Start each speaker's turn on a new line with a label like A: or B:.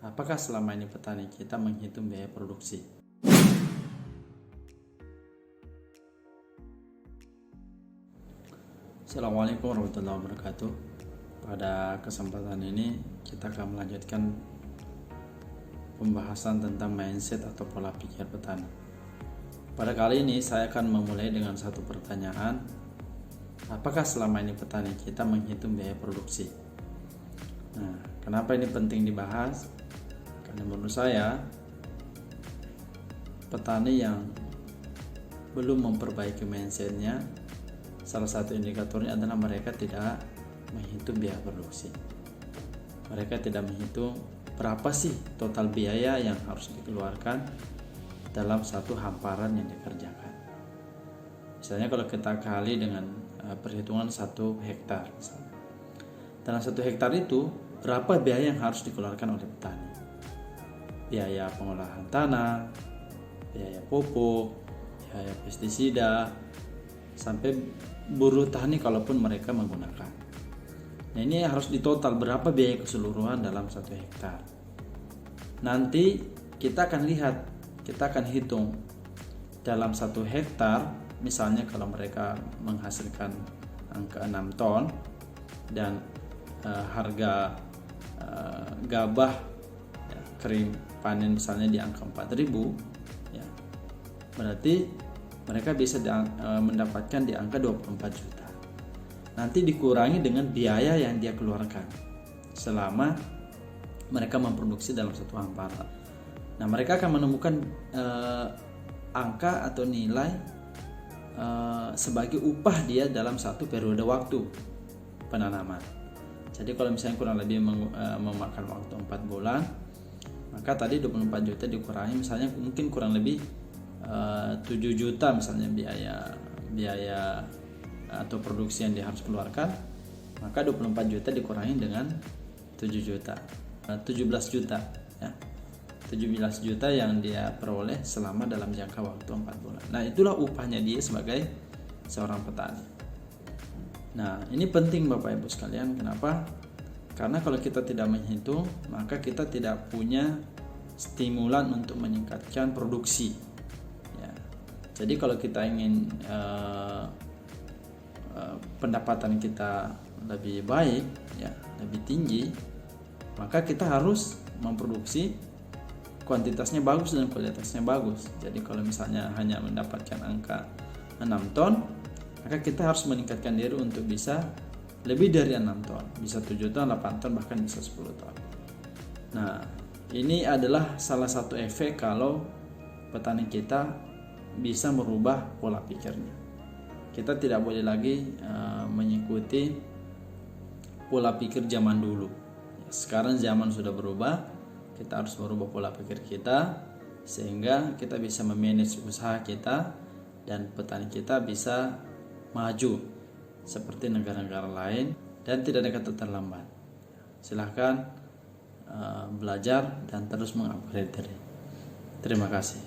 A: Apakah selama ini petani kita menghitung biaya produksi? Assalamualaikum warahmatullahi wabarakatuh. Pada kesempatan ini kita akan melanjutkan pembahasan tentang mindset atau pola pikir petani. Pada kali ini saya akan memulai dengan satu pertanyaan. Apakah selama ini petani kita menghitung biaya produksi? Nah, kenapa ini penting dibahas? Karena menurut saya petani yang belum memperbaiki mindsetnya, salah satu indikatornya adalah mereka tidak menghitung biaya produksi. Mereka tidak menghitung berapa sih total biaya yang harus dikeluarkan dalam satu hamparan yang dikerjakan. Misalnya kalau kita kali dengan perhitungan 1 hektar misalnya. Dalam 1 hektar itu berapa biaya yang harus dikeluarkan oleh petani? Biaya pengolahan tanah, biaya pupuk, biaya pestisida, sampai buruh tani kalaupun mereka menggunakan. Nah, ini harus ditotal berapa biaya keseluruhan dalam 1 hektar. Nanti kita akan lihat, kita akan hitung dalam 1 hektar, misalnya kalau mereka menghasilkan angka 6 ton dan harga gabah kering panen misalnya di angka 4.000 ya, berarti mereka bisa mendapatkan di angka 24 juta. Nanti dikurangi dengan biaya yang dia keluarkan selama mereka memproduksi dalam satu hamparan. Nah, mereka akan menemukan angka atau nilai sebagai upah dia dalam satu periode waktu penanaman. Jadi kalau misalnya kurang lebih memakan waktu 4 bulan, maka tadi 24 juta dikurangi misalnya mungkin kurang lebih 7 juta misalnya biaya atau produksi yang dia harus keluarkan, maka 24 juta dikurangi dengan 7 juta 17 juta ya. 17 juta yang dia peroleh selama dalam jangka waktu 4 bulan. Nah, itulah upahnya dia sebagai seorang petani. Nah, ini penting Bapak Ibu sekalian. Kenapa? Karena kalau kita tidak menghitung, maka kita tidak punya stimulan untuk meningkatkan produksi. Ya. Jadi kalau kita ingin pendapatan kita lebih baik, ya, lebih tinggi, maka kita harus memproduksi kuantitasnya bagus dan kualitasnya bagus. Jadi kalau misalnya hanya mendapatkan angka 6 ton, maka kita harus meningkatkan diri untuk bisa lebih dari 6 ton, bisa 7 ton, 8 ton, bahkan bisa 10 ton. Nah, ini adalah salah satu efek kalau petani kita bisa merubah pola pikirnya. Kita tidak boleh lagi mengikuti pola pikir zaman dulu. Sekarang zaman sudah berubah, kita harus merubah pola pikir kita sehingga kita bisa memanage usaha kita dan petani kita bisa maju seperti negara-negara lain dan tidak ada kata terlambat. Silahkan belajar dan terus mengupgrade diri. Terima kasih.